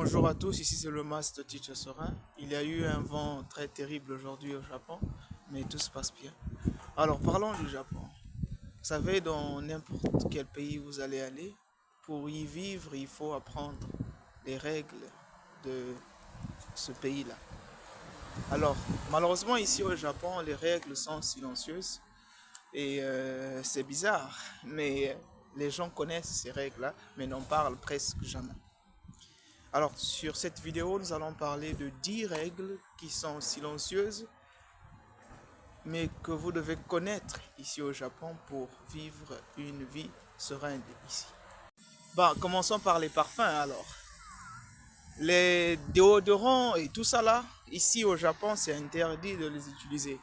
Bonjour à tous, ici c'est le Master Teacher Sorin. Il y a eu un vent très terrible aujourd'hui au Japon, mais tout se passe bien. Alors parlons du Japon. Vous savez, dans n'importe quel pays vous allez aller, pour y vivre, il faut apprendre les règles de ce pays-là. Alors, malheureusement ici au Japon, les règles sont silencieuses et c'est bizarre, mais les gens connaissent ces règles-là, mais n'en parlent presque jamais. Alors, sur cette vidéo, nous allons parler de 10 règles qui sont silencieuses, mais que vous devez connaître ici au Japon pour vivre une vie sereine ici. Bon, commençons par les parfums alors. Les déodorants et tout ça là, ici au Japon, c'est interdit de les utiliser.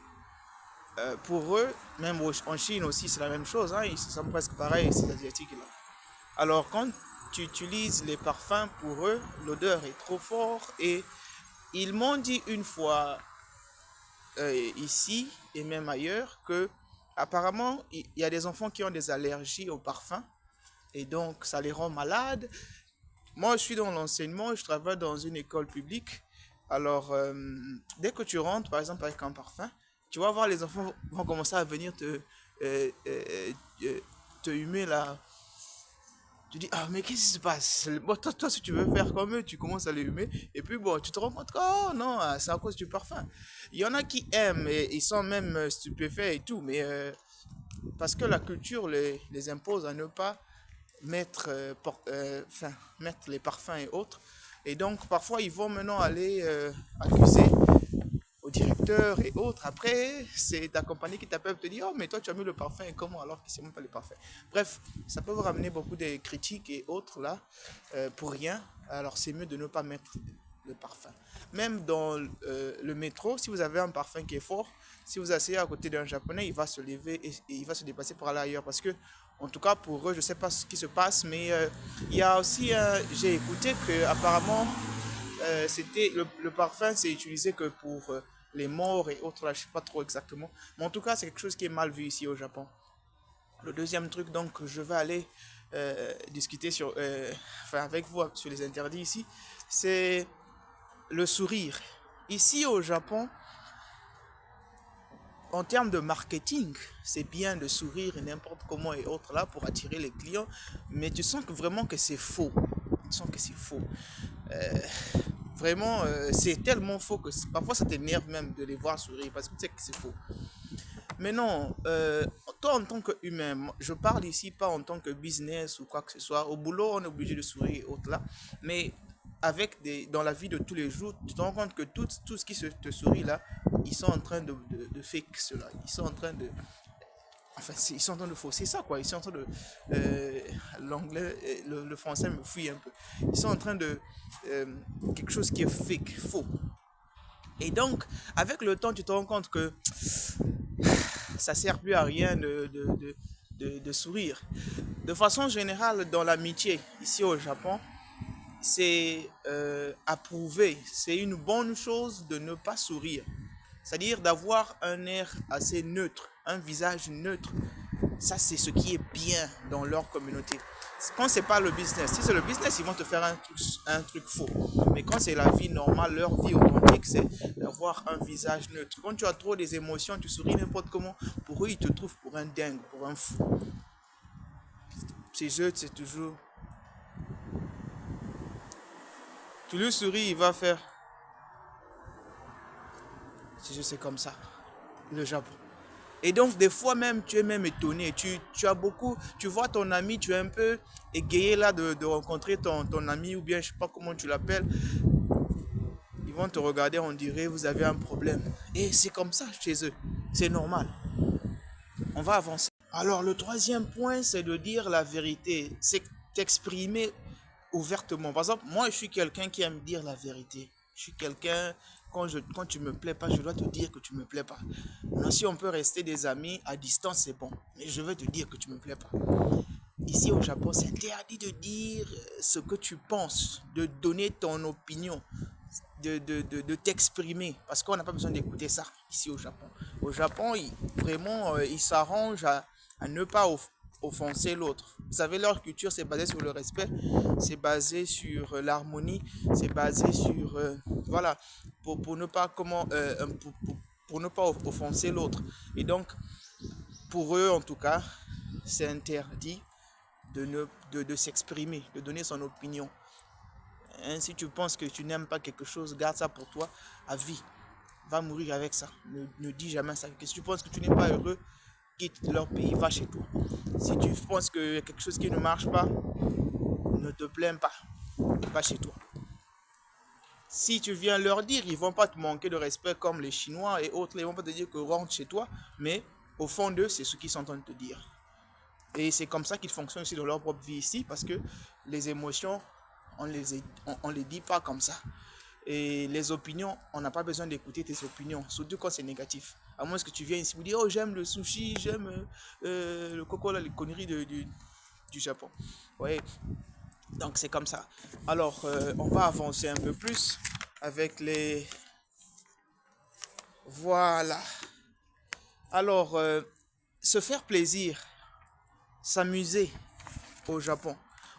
Pour eux, même en Chine aussi, c'est la même chose, hein, ils sont presque pareils, ces Asiatiques là. Alors, quand tu utilises les parfums, pour eux, l'odeur est trop forte et ils m'ont dit une fois ici et même ailleurs que apparemment il y a des enfants qui ont des allergies aux parfums et donc ça les rend malades. Moi, je suis dans l'enseignement et je travaille dans une école publique. Alors, dès que tu rentres, par exemple, avec un parfum, tu vas voir les enfants vont commencer à venir euh, euh, euh, te humer là. Tu dis, ah, mais qu'est-ce qui se passe? Bon, toi, si tu veux faire comme eux, tu commences à les humer. Et puis, bon, tu te rends compte que, oh non, c'est à cause du parfum. Il y en a qui aiment et ils sont même stupéfaits et tout. Mais parce que la culture les impose à ne pas mettre, enfin, mettre les parfums et autres. Et donc, parfois, ils vont maintenant aller accuser au directeur et autres. Après, c'est ta compagnie qui t'appelle te dire, oh, mais toi, tu as mis le parfum et comment alors que c'est même pas le parfum. Bref, ça peut vous ramener beaucoup de critiques et autres là, pour rien. Alors, c'est mieux de ne pas mettre le parfum. Même dans le métro, si vous avez un parfum qui est fort, si vous asseyez à côté d'un japonais, il va se lever et il va se déplacer pour aller ailleurs. Parce que, en tout cas, pour eux, je ne sais pas ce qui se passe, mais il y a aussi, j'ai écouté que apparemment, c'était le parfum, c'est utilisé que pour les morts et autres, là, je sais pas trop exactement. Mais en tout cas, c'est quelque chose qui est mal vu ici au Japon. Le deuxième truc, donc, je vais aller discuter enfin, avec vous sur les interdits ici, c'est le sourire. Ici au Japon, en termes de marketing, c'est bien de sourire et n'importe comment et autres là pour attirer les clients, mais tu sens que vraiment que c'est faux. Tu sens que c'est faux. Euh, Vraiment, c'est tellement faux que parfois ça t'énerve même de les voir sourire parce que tu sais que c'est faux. Mais non, toi en tant qu'humain, je parle ici pas en tant que business ou quoi que ce soit. Au boulot, on est obligé de sourire et autres là. Mais dans la vie de tous les jours, tu te rends compte que tout ce qui te sourit là, ils sont en train de fake cela. Ils sont en train de, enfin, ils sont en train de fausser ça, quoi. Ils sont en train de. euh, L'anglais, le français me fuit un peu. Ils sont en train de. Quelque chose qui est fake, faux. Et donc, avec le temps, tu te rends compte que ça ne sert plus à rien de sourire. De façon générale, dans l'amitié, ici au Japon, c'est approuvé. C'est une bonne chose de ne pas sourire. C'est-à-dire d'avoir un air assez neutre, un visage neutre. Ça, c'est ce qui est bien dans leur communauté. Quand c'est pas le business, si c'est le business, ils vont te faire un truc faux. Mais quand c'est la vie normale, leur vie authentique, c'est d'avoir un visage neutre. Quand tu as trop des émotions, tu souris n'importe comment. Pour eux, ils te trouvent pour un dingue, pour un fou. Ces eux, c'est toujours. Tu lui souris, il va faire. C'est comme ça. Le Japon. Et donc, des fois même, tu es même étonné. Tu as beaucoup, tu vois ton ami, tu es un peu égayé là de rencontrer ton ami ou bien je sais pas comment tu l'appelles. Ils vont te regarder, on dirait, vous avez un problème. Et c'est comme ça chez eux. C'est normal. On va avancer. Alors, le troisième point, c'est de dire la vérité. C'est t'exprimer ouvertement. Par exemple, moi, je suis quelqu'un qui aime dire la vérité. Je suis quelqu'un, quand tu me plais pas, je dois te dire que tu me plais pas. Maintenant, si on peut rester des amis à distance, c'est bon. Mais je veux te dire que tu me plais pas. Ici au Japon, c'est interdit de dire ce que tu penses, de donner ton opinion, de t'exprimer. Parce qu'on n'a pas besoin d'écouter ça ici au Japon. Au Japon, vraiment, ils s'arrangent à ne pas offenser l'autre. Vous savez, leur culture, c'est basé sur le respect, c'est basé sur l'harmonie, c'est basé sur, voilà, pour ne pas, pour ne pas offenser l'autre. Et donc, pour eux, en tout cas, c'est interdit de s'exprimer, de donner son opinion. Hein, si tu penses que tu n'aimes pas quelque chose, garde ça pour toi à vie. Va mourir avec ça. Ne dis jamais ça. Si tu penses que tu n'es pas heureux, quitte leur pays, va chez toi. Si tu penses que quelque chose qui ne marche pas, ne te plains pas. Va chez toi. Si tu viens leur dire, ils ne vont pas te manquer de respect comme les Chinois et autres. Ils ne vont pas te dire que rentre chez toi. Mais au fond d'eux, c'est ce qu'ils sont en train de te dire. Et c'est comme ça qu'ils fonctionnent aussi dans leur propre vie ici. Parce que les émotions, on les dit pas comme ça. Et les opinions, on n'a pas besoin d'écouter tes opinions, surtout quand c'est négatif. À moins que tu viennes ici et me dire, oh j'aime le sushi, j'aime le coco, là, les conneries du Japon. Ouais, donc c'est comme ça. Alors, on va avancer un peu plus avec les... Voilà. Alors, se faire plaisir, s'amuser au Japon.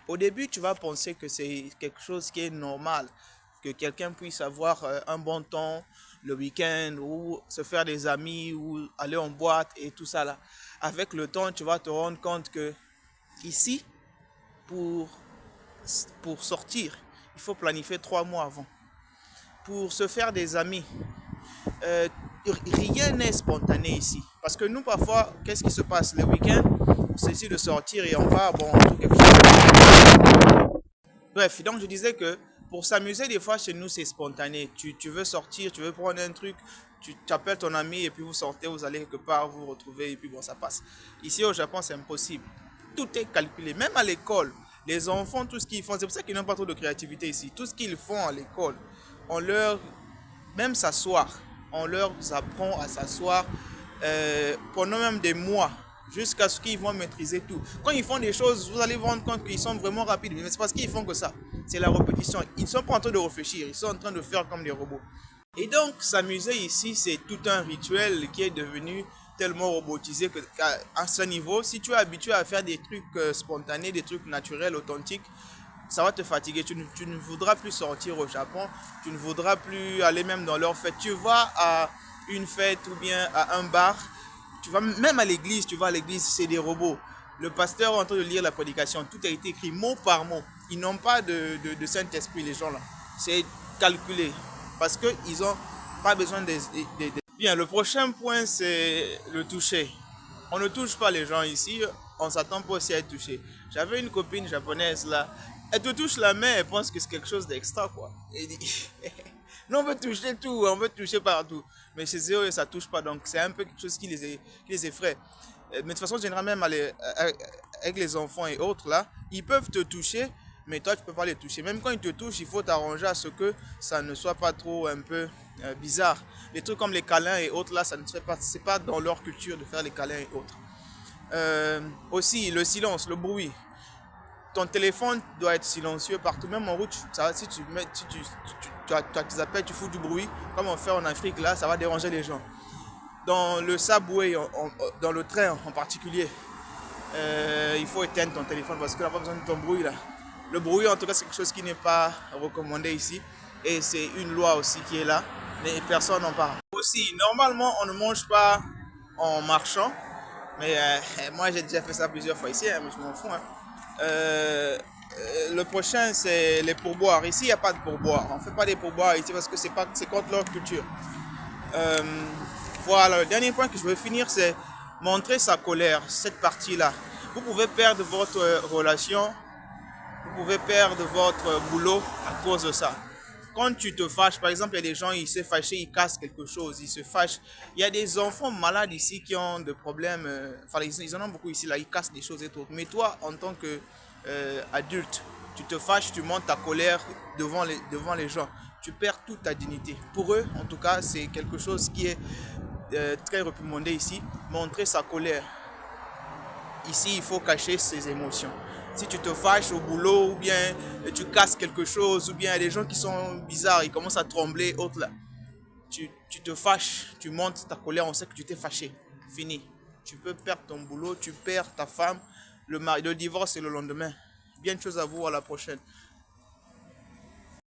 Au début, tu vas penser que c'est quelque chose qui est normal, que quelqu'un puisse avoir un bon temps le week-end ou se faire des amis ou aller en boîte et tout ça là. Avec le temps, tu vas te rendre compte que ici, pour, pour sortir, il faut planifier 3 mois avant. Pour se faire des amis, euh, rien n'est spontané ici. Parce que nous, parfois, qu'est-ce qui se passe le week-end? C'est ici de sortir et on va, bon, tout quelque chose. Bref, donc je disais que pour s'amuser, des fois chez nous c'est spontané. Tu veux sortir, tu veux prendre un truc, tu appelles ton ami et puis vous sortez, vous allez quelque part, vous vous retrouvez et puis bon, ça passe. Ici au Japon, c'est impossible. Tout est calculé, même à l'école. Les enfants, tout ce qu'ils font, c'est pour ça qu'ils n'ont pas trop de créativité ici. Tout ce qu'ils font à l'école, on leur, même s'asseoir, on leur apprend à s'asseoir pendant même des mois jusqu'à ce qu'ils vont maîtriser tout. Quand ils font des choses, vous allez vous rendre compte qu'ils sont vraiment rapides, mais c'est parce qu'ils font que ça. C'est la répétition. Ils ne sont pas en train de réfléchir, ils sont en train de faire comme des robots. Et donc, s'amuser ici, c'est tout un rituel qui est devenu tellement robotisé qu'à ce niveau, si tu es habitué à faire des trucs spontanés, des trucs naturels, authentiques, ça va te fatiguer. Tu ne voudras plus sortir au Japon, tu ne voudras plus aller même dans leur fête. Tu vas à une fête ou bien à un bar, tu vas même à l'église, tu vas à l'église, c'est des robots. Le pasteur est en train de lire la prédication, tout a été écrit mot par mot. Ils n'ont pas de Saint-Esprit, les gens là. C'est calculé parce qu'ils n'ont pas besoin Bien, le prochain point, c'est le toucher. On ne touche pas les gens ici, on s'attend pas aussi à être touché. J'avais une copine japonaise là, elle te touche la main, elle pense que c'est quelque chose d'extra quoi. Elle dit, non, on veut toucher tout, on veut toucher partout. Mais chez eux, ça touche pas, donc c'est un peu quelque chose qui les effraie. Mais de toute façon, généralement, même avec les enfants et autres là, ils peuvent te toucher, mais toi, tu peux pas les toucher. Même quand ils te touchent, il faut t'arranger à ce que ça ne soit pas trop un peu bizarre. Les trucs comme les câlins et autres là, ça ne se fait pas, c'est pas dans leur culture de faire les câlins et autres. Aussi, le silence, le bruit. Ton téléphone doit être silencieux partout, même en route. Ça, si tu mets, si tu as tes appels, tu fous du bruit, comme on fait en Afrique, là, ça va déranger les gens. Dans le subway, dans le train en particulier, il faut éteindre ton téléphone parce que tu n'as pas besoin de ton bruit là. Le bruit, en tout cas, c'est quelque chose qui n'est pas recommandé ici. Et c'est une loi aussi qui est là, mais personne n'en parle. Aussi, normalement, on ne mange pas en marchant, mais moi j'ai déjà fait ça plusieurs fois ici, hein, mais je m'en fous. Hein. Le prochain, c'est les pourboires. Ici, il n'y a pas de pourboire. On ne fait pas des pourboires ici parce que c'est contre leur culture. Euh, voilà, le dernier point que je veux finir, c'est montrer sa colère, cette partie-là. Vous pouvez perdre votre relation, vous pouvez perdre votre boulot à cause de ça. Quand tu te fâches, par exemple, il y a des gens, ils se fâchent, ils cassent quelque chose, ils se fâchent. Il y a des enfants malades ici qui ont des problèmes, enfin, ils en ont beaucoup ici, là, ils cassent des choses et tout. Mais toi, en tant que adulte, tu te fâches, tu montes ta colère devant les gens. Tu perds toute ta dignité. Pour eux, en tout cas, c'est quelque chose qui est très recommandé ici. Montrer sa colère. Ici, il faut cacher ses émotions. Si tu te fâches au boulot ou bien tu casses quelque chose ou bien il y a des gens qui sont bizarres, ils commencent à trembler, autres là. Tu te fâches, tu montes ta colère, on sait que tu t'es fâché. Fini. Tu peux perdre ton boulot, tu perds ta femme, le divorce est le lendemain. Bien de choses à vous, à la prochaine.